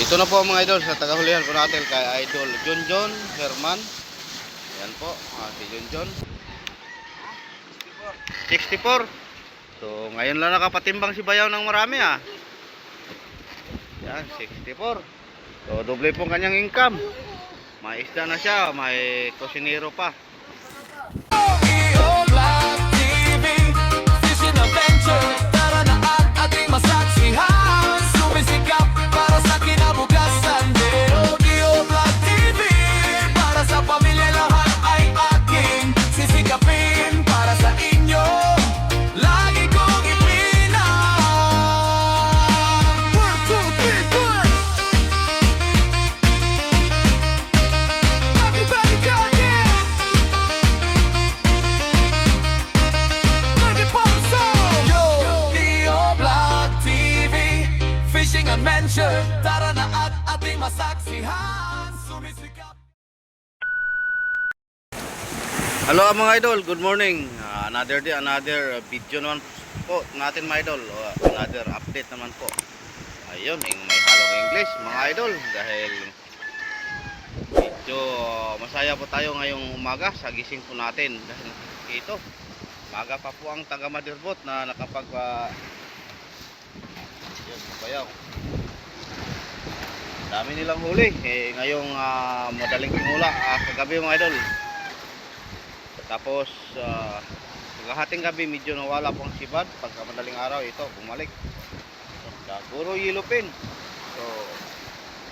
Dito na po mga idol sa tagahulihan po natin kay Idol Junjun Herman. Yan po, si Junjun. 64. So ngayon lang nakapatimbang si Bayaw ng marami ah. Yan, 64. So doble pong kanyang income. May isda na siya, may kusinero pa. Tara na at ating masaksihan, sumisikap. Hello mga idol, good morning. Another day, another video naman po natin mga idol. Another update naman po. Ayun, may halong English mga idol. Dahil medyo masaya po tayo ngayong umaga sa gising po natin. Dahil ito, maga pa po ang taga Madirbot na nakapag yun, Bayaw. Dami nilang huli ngayong madaling simula kagabi mga idol. Tapos paghahating gabi medyo nawala po ang sibad. Pagka madaling araw ito bumalik. Puro yellowfin. So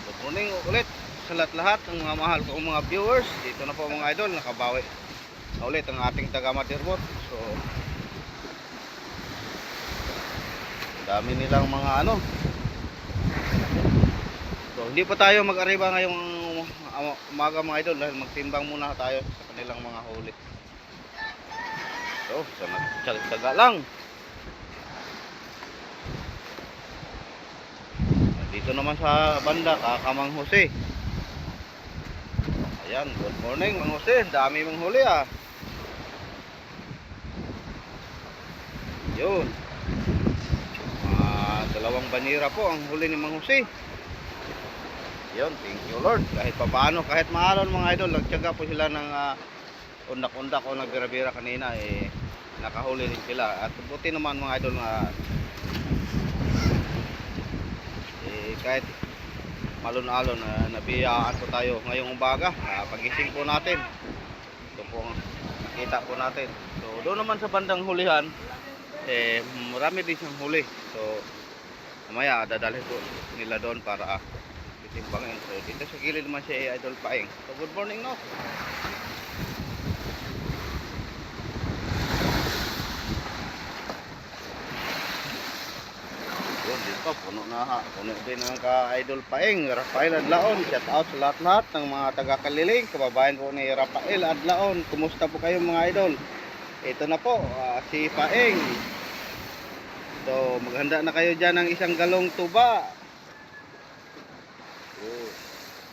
good morning ulit sa lahat ng mga mahal kong mga viewers. Dito na po mga idol, nakabawi na ulit ang ating taga Madirbot. So dami nilang mga So, hindi pa tayo mag-arriba ngayong umaga mga idol dahil magtimbang muna tayo sa kanilang mga huli. So, tsaga lang. Dito naman sa banda, Kakamang Jose. Ayan, good morning Mang Jose. Dami mong huli ah. Yun. Dalawang banira po ang huli ni Mang Jose. Yun, thank you Lord. Kahit papaano, kahit maalon mga idol, nagtyaga po sila ng undak-undak o nagbira-bira kanina, nakahuli rin sila. At buti naman mga idol nga kahit malon-alon nabiyaan po tayo ngayong umaga. Pagising po natin, ito po nakita po natin. So doon naman sa bandang hulihan, marami din siyang huli. So mamaya dadalhin po nila doon para timbangin. So dito sa gilid naman siya Idol Paeng. So good morning no. Yun dito puno na ha. Puno din ang ka Idol Paeng, Rafael Adlaon. Shout out sa lahat ng mga taga Kaliling, kababayan po ni Rafael Adlaon. Kumusta po kayo mga idol? Ito na po si Paeng. So maghanda na kayo dyan ng isang galong tuba.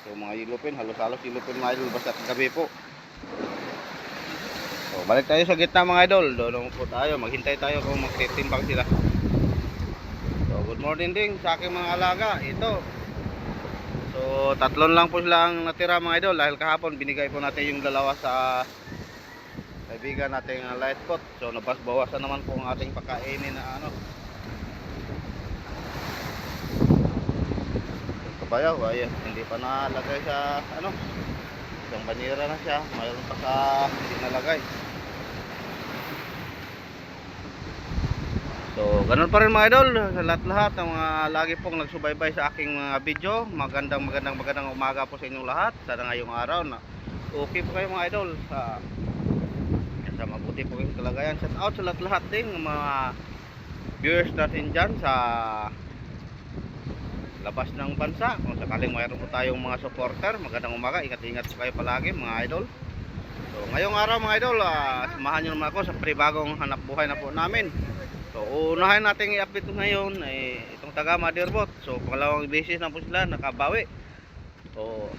So mga yellowfin, halos-halos yellowfin mga idol basta kagabi po. So balik tayo sa gitna mga idol. Doon po tayo, maghintay tayo kung magtitimbang sila. So good morning din sa aking mga alaga. Ito. So tatlon lang po sila ang natira mga idol. Dahil kahapon binigay po natin yung dalawa sa kaibigan nating light pot. So nabas-bawasan naman po ang ating pakainin na Bayaw, ayan, hindi pa nalagay sa isang banira na siya, mayroon pa sa hindi nalagay. So ganun pa rin mga idol sa lahat ng mga lagi pong nagsubaybay sa aking mga video. Magandang umaga po sa inyong lahat. Sana ngayong araw na okay po kayo mga idol sa mabuti po kayong kalagayan. Shout out sa lahat din ng mga viewers natin dyan sa labas ng bansa. Kung sakaling mayroon po tayong mga supporter, magandang umaga, ingat-ingat po kayo palagi mga idol. So ngayong araw mga idol, samahan nyo naman ako sa panibagong hanap buhay na po namin. So unahin natin i-update ngayon itong taga Madirbot. So pangalawang beses na po sila nakabawi. So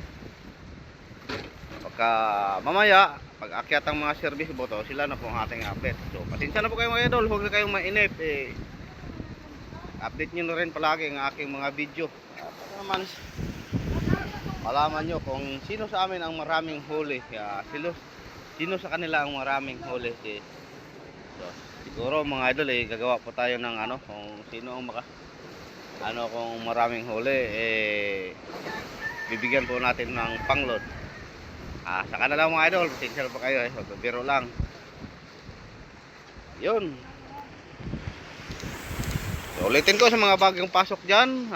pagka mamaya pag akyat ang mga service boto, sila na po ang ating update. So pasensya na po kayo mga idol, huwag na kayong mainip. Update nyo na rin palagi ang aking mga video. Naman malaman nyo kung sino sa amin ang maraming huli. Sino sa kanila ang maraming huli. So, siguro mga idol gagawa po tayo ng ano, kung sino ang kung maraming huli bibigyan po natin ng pangload. Sa kanila mga idol, sincere po kayo biro lang. Yun. So, ulitin ko sa mga bagong pasok dyan,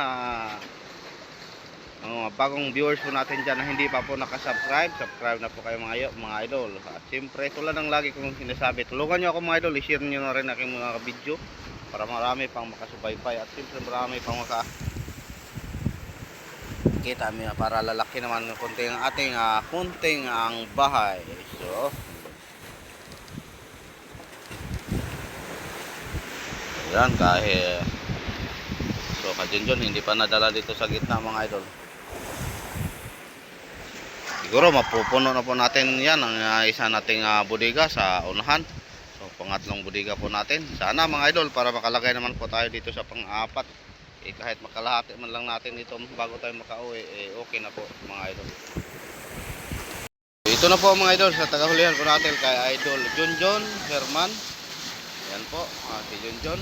mga bagong viewers po natin dyan na hindi pa po nakasubscribe, subscribe na po kayo mga idol. At siyempre tulad ng lagi kong sinasabi, tulungan nyo ako mga idol, i-share nyo na rin aking mga video para marami pang makasubaybay at siyempre marami pang kita para lalaki naman ng konting ating kunting ang bahay. So yan, kahit so kadyon hindi pa nadala dito sa gitna mga idol. Siguro mapupuno na po natin yan ang isa nating bodega sa unahan. So pangatlong bodega po natin. Sana mga idol para makalagay naman po tayo dito sa pang-apat. Kahit makalahati man lang natin ito bago tayo makauwi, okay na po mga idol. Ito na po mga idol sa tagahulihan po natin kay Idol Junjun Herman. Yan po, si Junjun.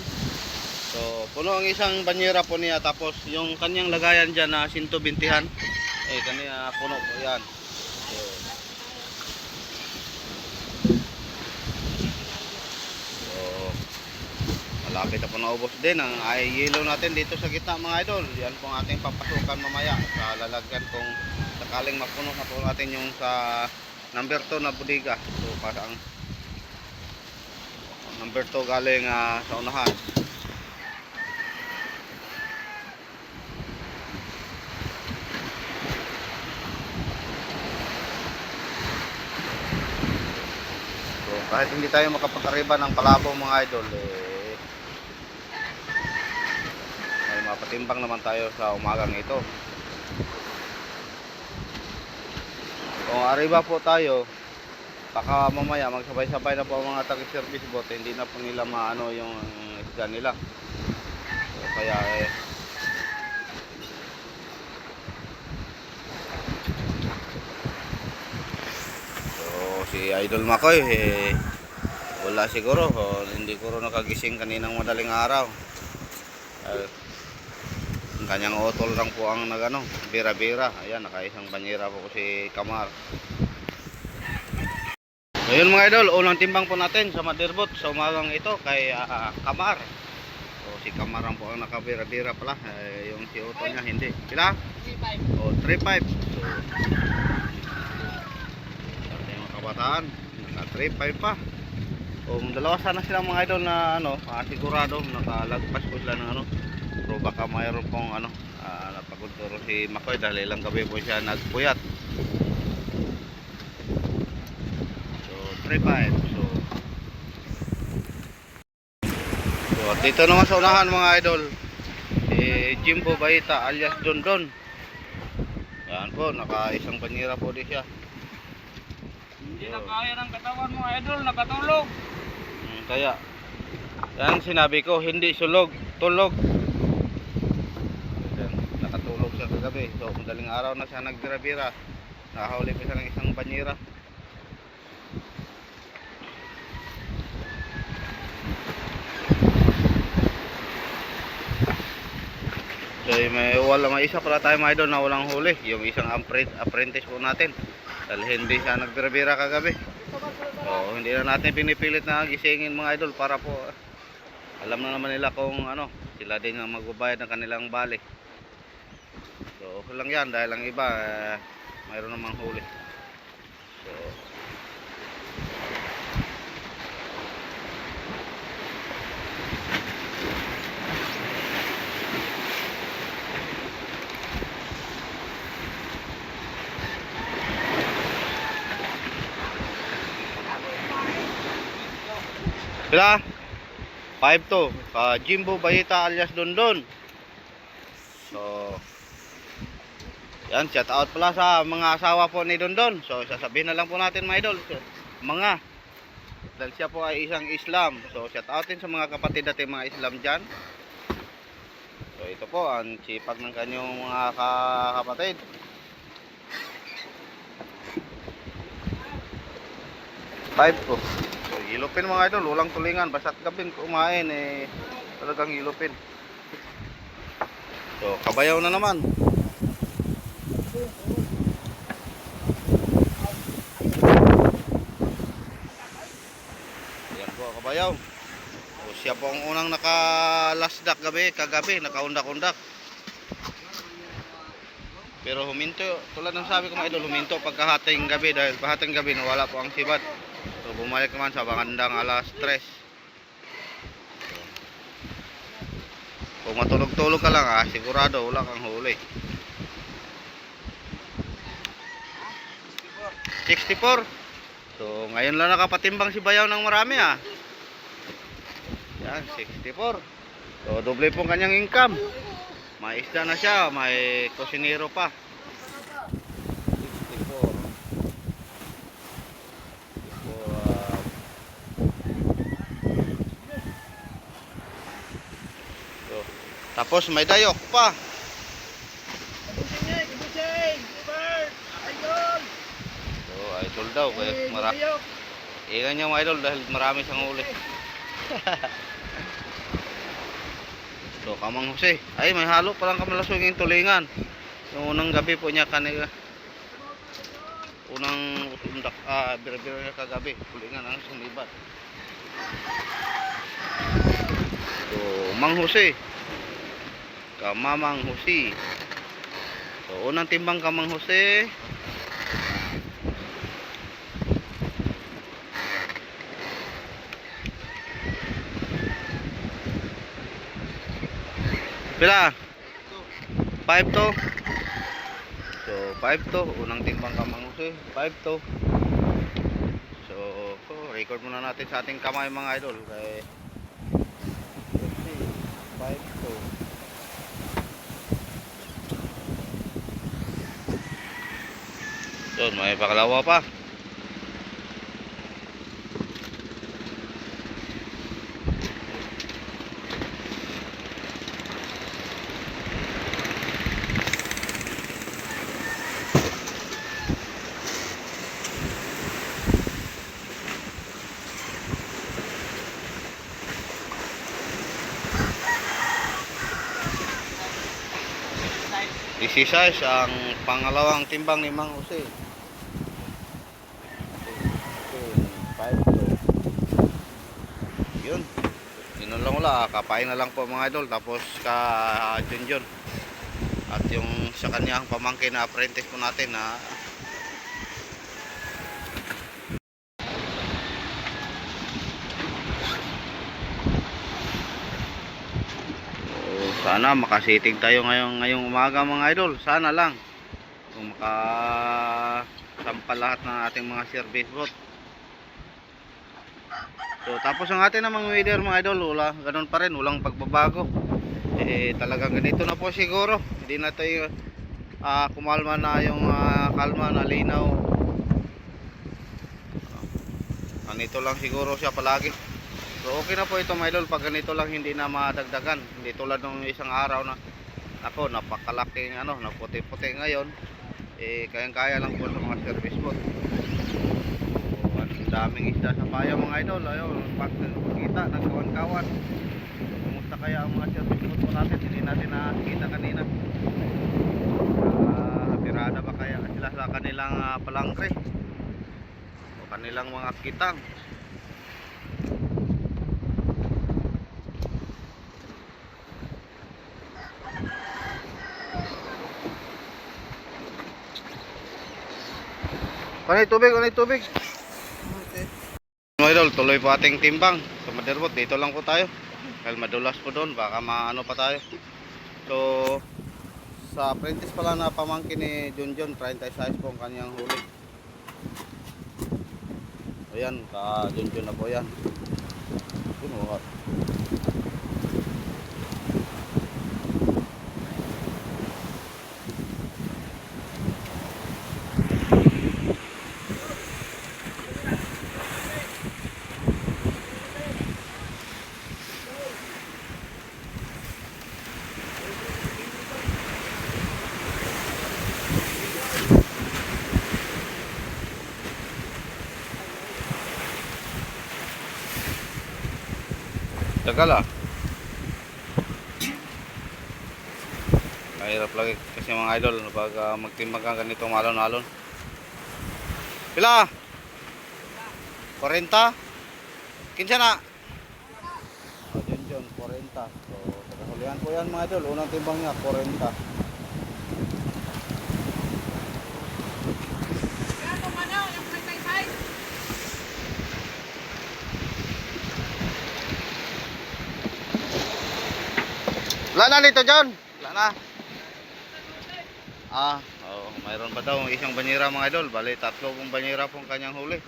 So puno ang isang banyera po niya, tapos yung kanyang lagayan dyan na 120-han kanya puno po yan. So malapit na po naubos din ang yellow natin dito sa gitna mga idol. Yan po ang ating papasukan mamaya sa lalagyan kung sakaling mapuno na po natin yung sa number 2 na bodega. So parang number 2 galing sa unahan. Kahit hindi tayo makapagkariba ng palabo mga idol, may mapatimbang naman tayo sa umagang ito. Kung arriba po tayo, baka mamaya magsabay-sabay na po ang mga taga-service boat, hindi na po nila maano yung isda nila. So, kaya si Idol Makoy wala siguro, hindi ko nakagising kaninang madaling araw. Ang kanyang otol lang po ang bira-bira. Ayan, nakaisang banyera po si Kamar. Ngayon mga idol, unang timbang po natin sa Motherboat sa umagang ito kay Kamar. So si Kamar ang po ang nakabira-bira pala, yung si otol niya hindi. Kila? 3.5. 3.5. So kabataan, naka 3.5 pa. Dalawa sana sila mga idol na sigurado nakalagpas po sila ng pero baka mayroon pong napagod si Makoy dahil ilang gabi po siya nagpuyat. So 3.5. So dito naman sa unahan mga idol, Jimbo Baita alias Dondon. Yan po, nakaisang banyera po din siya. Hindi na kaya ng katawan mo idol, nakatulog. Kaya yan sinabi ko, hindi sulog, tulog. Yan, nakatulog siya kagabi. So madaling araw na siya nagbira-bira. Nakahuli pa siya ng isang banyera. So may isa pala tayo mga idol na walang huli, yung isang apprentice po natin. Dahil hindi siya nagbira-bira kagabi. So hindi na natin pinipilit na gisingin mga idol para po alam na naman nila kung sila din ang magbabayad ng kanilang bali. So okay lang yan dahil ang iba mayroon namang huli. So sila 5 to Jimbo Baita alias Dondon. So yan, shout out pala sa mga asawa po ni Dondon. So sasabihin na lang po natin mga idol, mga dahil siya po ay isang Islam. So shout out din sa mga kapatid natin mga Islam dyan. So ito po ang sipag ng kanyang mga kapatid. 5 po. So, yellowfin mga idol, walang tulingan. Basta't gabing kumain, talagang yellowfin. So, kabayaw na naman. Yan po, kabayaw. O, siya po ang unang naka-lasdak kagabi, nakaundak-undak. Pero huminto, tulad ng sabi ko mga idol, huminto pagkahating gabi dahil pahating gabi nawala po ang sibad. So bumalik naman sa bandang alas 3. Kung matulog-tulog ka lang sigurado wala kang huli. 64. So ngayon lang nakapatimbang si Bayaw ng marami Yan, 64. So doble pong kanyang income. May isda na siya, may kusinero pa. 64. So, tapos may dayok pa. So, idol daw. Ingan niya mga idol dahil marami siyang huli. So, Kamang Jose. Ay, may halo palang kamalasong yung tulingan. Yung unang gabi po niya kanila. Unang bira-bira niya kagabi. Tulingan ang sumibat. So, Mang Jose. Kamamang Jose. So, unang timbang Kamang Jose. Pila? 5 to. So 5 to. Unang timbang Kamang Jose. 5 to. So record muna natin sa ating kamay mga idol. Kay 5 to. Doon may pakalawa pa. Size ang pangalawang timbang ni Mang Jose. 5 to. Yun. Yun lang wala. Kapain na lang po mga idol. Tapos ka Junjun. At yung sa kanyang pamangkin na apprentice po natin sana makasiting tayo ngayong umaga mga idol. Sana lang kung makasampal lahat ng ating mga service boat. So tapos ang ating namang weather mga idol, wala, ganun pa rin, walang pagbabago. Talagang ganito na po siguro. Hindi na tayo kumalma na yung kalma na linaw. Ganito lang siguro siya palagi. So okay na po ito mga idol pag ganito lang, hindi na madagdagan. Hindi tulad ng isang araw na ako napakalaking na puti-puti ngayon. Kayang-kaya lang po sa mga service boat. So, ang daming isda sa paya mga idol. Ayun, pagkita nagkawan-kawan. Kumusta kaya ang mga service boat po natin? Hindi natin nakikita kanina. Pirada ba kaya sila sa kanilang palangke o kanilang mga kitang? Kunay tubig. Okay. Mga idol, tuloy po ating timbang sa motherboat. Dito lang po tayo. Dahil madulas po doon, baka maano pa tayo. So, sa apprentice pala na pamangkin ni Junjun, 36 po ang kanyang huli. Ayan, ka Junjun na po yan. Pinuhat. tagal ah. Mahirap lagi kasi mga idol pag magtimbang ka ganito malon-alon. Pila? 40? Kinsa na? Oh, John, 40. So, tagahulihan ko yan mga idol. Unang timbang niya, 40. Wala na dito, John. Wala na. Mayroon pa daw isang banyera mga idol. Bali, 3 pong banyera pong kanyang huli.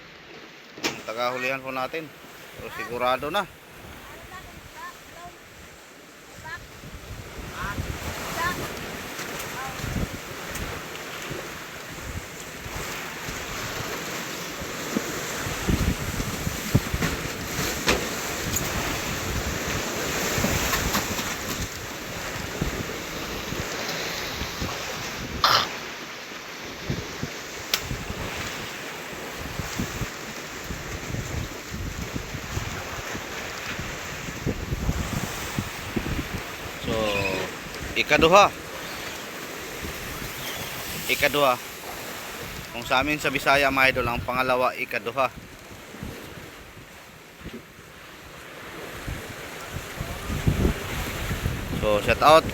Ang tagahulihan po natin. So, sigurado na. So, ikaduha. Kung sa amin sa Bisaya mga idol, ang pangalawa, ikaduha. So, shout out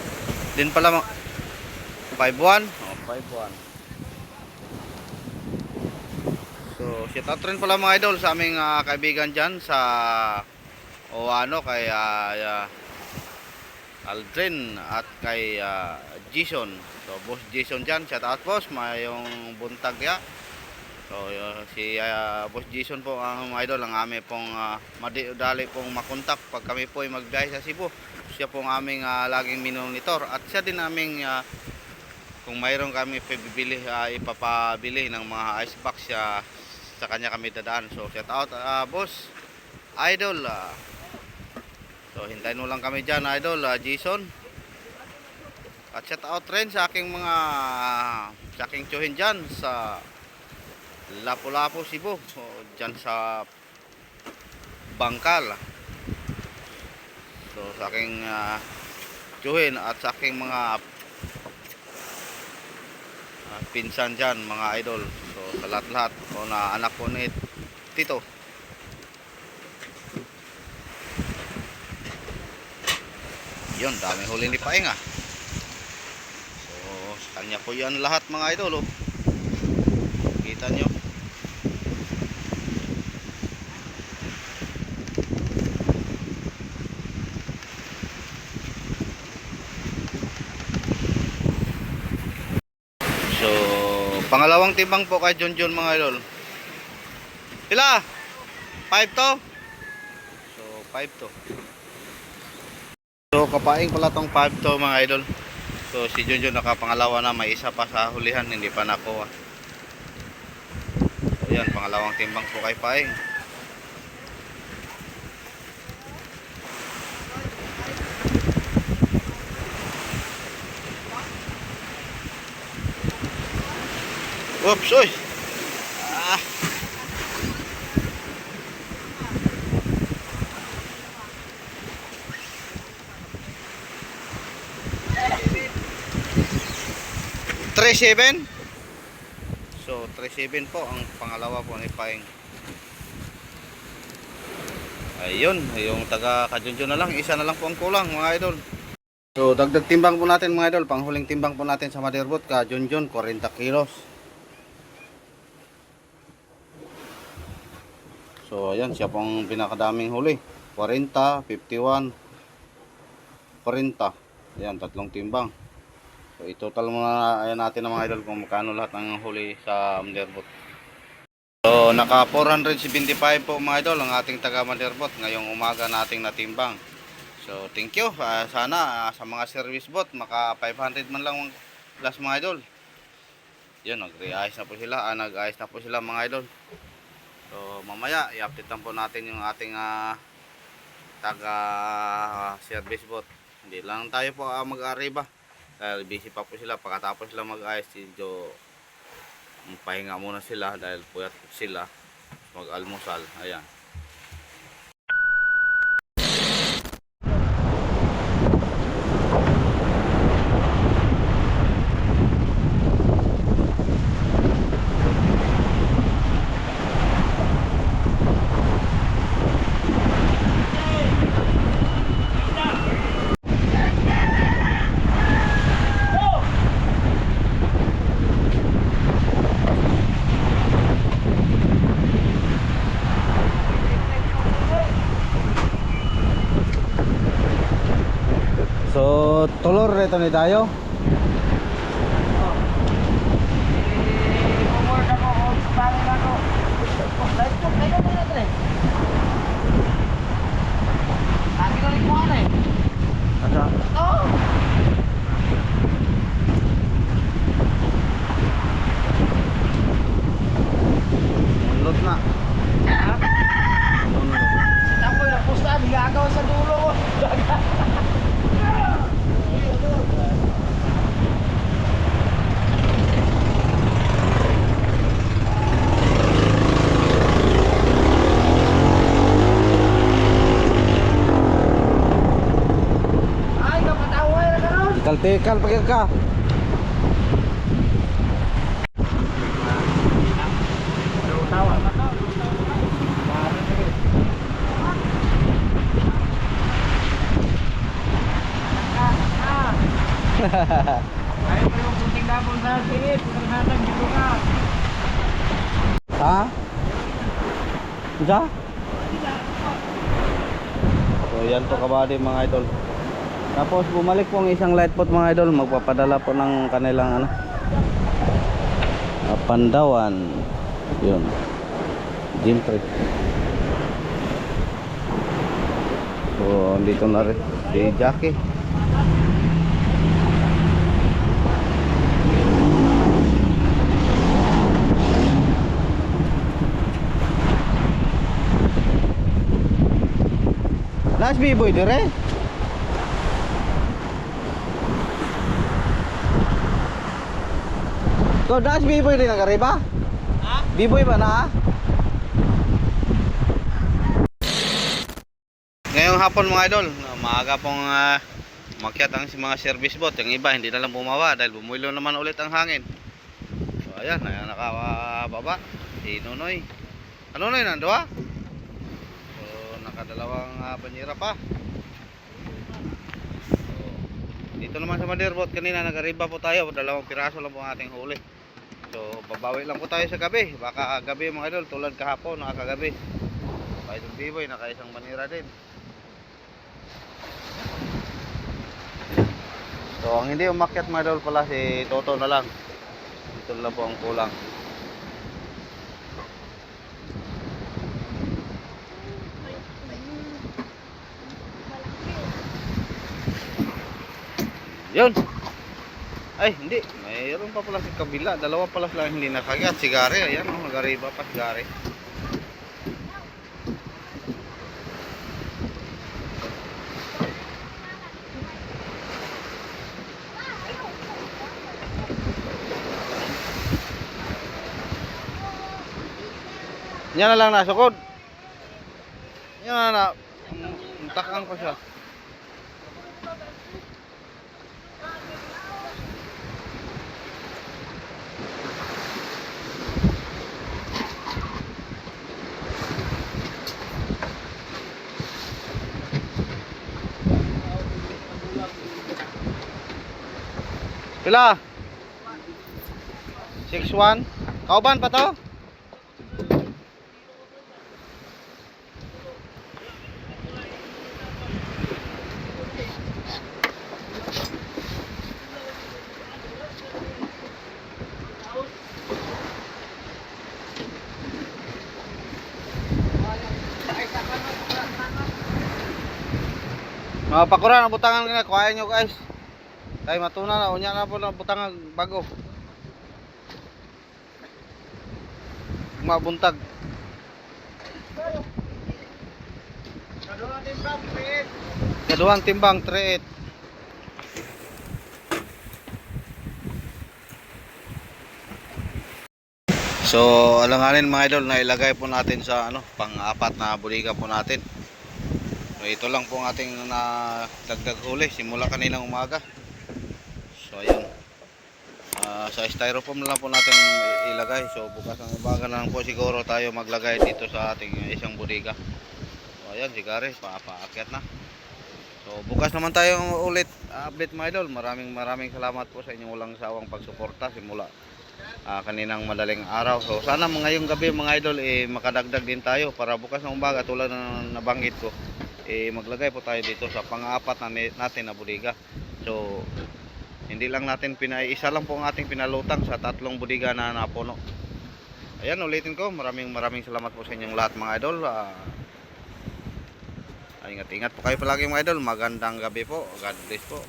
din pala 5-1. Oh, 5-1. So, shout out rin pala mga idol sa aming kaibigan dyan sa kay Aldrin at kay Jason. So boss Jason dyan, shout out boss, mayong buntag ya. So si boss Jason po ang idol, ang aming pong madali pong makontak pag kami po ay magbiyahe sa Cebu. Siya po ang aming laging minonitor at siya din aming kung mayroon kami ipapabili ng mga ice box sa kanya kami dadaan. So shout out boss idol. So hintayin mo lang kami dyan idol, Jason. At shout out rin sa aking tsuhin dyan sa Lapu-Lapu, Cebu. So dyan sa Bangkal. So sa aking tsuhin at sa aking mga pinsan dyan mga idol. So sa lahat-lahat o na anak ko ni Tito. Yun, daming huli ni Paeng ah. So, kanya po yan lahat mga idol oh. Kita nyo. So, pangalawang timbang po kay John mga idol. Pila? 5 to? So, 5 to. So kapaing pala tong 5 to mga idol. So si Junjun nakapangalawa na, may isa pa sa hulihan hindi pa nakuha. So yan, pangalawang timbang po kay Paing. Oops, oy. 3-7. So 3-7 po ang pangalawa po ni Paeng. Ayun, yung taga Kajunjun na lang, isa na lang po ang kulang mga idol. So dagdag timbang po natin mga idol, panghuling timbang po natin sa Motherboard Kajunjun 40 kilos. So ayan, siya pong pinakadaming huli, 40, 51, 40. Ayan, tatlong timbang. So i-total muna ayan natin ng mga idol kung magkano lahat ng huli sa Motherboard. So naka 475 po mga idol ang ating taga Motherboard ngayong umaga nating natimbang. So thank you. Sana sa mga service bot maka 500 man lang last mga idol. Yun, nag-reayos na po sila, nag-ayos na po sila mga idol. So mamaya i-update lang po natin yung ating taga service bot. Hindi lang tayo po mag-arriba. Dahil busy pa po sila, pagkatapos sila mag-ayos pahinga muna sila dahil puyat sila mag-almusal. Ayan. dito ni tayo. I-forward ako kung saan ako. Live po, kayo na natin eh. Lagi na rin kuhan eh. Asa? Oo. Unlot na. Unlot. Tapoy na pusta, bigagaw sa dulo ko. Ay, kapataway na karon. Tikal-tikal pag ka. Tawa na to. Ay, pero yung kunting dabon sa singit, kung natag dito ka. Ha? Isa? So yan po kabady mga idol. Tapos bumalik po ang isang light pot mga idol. Magpapadala po ng kanilang ano, Pandawan. Yun. Gym trip. So dito na rin si Jackie. Nas B-boy dire. Ko das B-boy din nagariba? Ha? B-boy ba na? Ngayong hapon mga idol, maaga pong umakyat ang mga service boat. Yung iba hindi na lang bumawa dahil bumulo naman ulit ang hangin. So ayan, nakababa si Nonoy. Ano Nonoy nando ha? Nakadalawang banyera pa. So, dito naman sa Motherboat kanina nagariba po tayo, dalawang piraso lang po ang ating huli. So babawi lang po tayo sa gabi, baka gabi mga idol tulad kahapon nakakagabi. Idol B-boy nakaisang banyera din. So ang hindi umakyat mga idol pala si Toto na lang. Ito lang po ang kulang. Yun. Ay, hindi. Mayroon pa pala sa kabila. Dalawa pala sila hindi nakagat. Sigari. Ayan, oh, nagariba pa sigari. Yan na lang nasukod. Yan na. Takan ko siya. Pila? 6-1. Kauban pa to? Mga pakuran ang butangan nga kuhain nyo guys. Kay matuna na unya na po na butangan bago. Mabuntag. Kaduhang timbang 3-8. So alanganin mga idol na ilagay po natin sa ano, pang-apat na buliga po natin. So ito lang po ang ating dagdag huli simula kaninang umaga. So ayun. Sa styrofoam lang po natin ilagay. So bukas ng umaga na lang po siguro tayo maglagay dito sa ating isang buliga. So ayan, sigari paakyat na. So bukas naman tayo ulit update mga idol. Maraming salamat po sa inyong walang sawang pagsuporta simula kaninang madaling araw. So sana ngayong gabi mga idol makadagdag din tayo para bukas ng umaga tulad ng nabanggit ko maglagay po tayo dito sa pang-apat natin na buliga. So Hindi lang natin isa lang po ang ating pinalutang sa 3 budiga na napuno. Ayan, ulitin ko, maraming salamat po sa inyong lahat mga idol. Ingat-ingat po kayo palagi mga idol. Magandang gabi po. God bless po.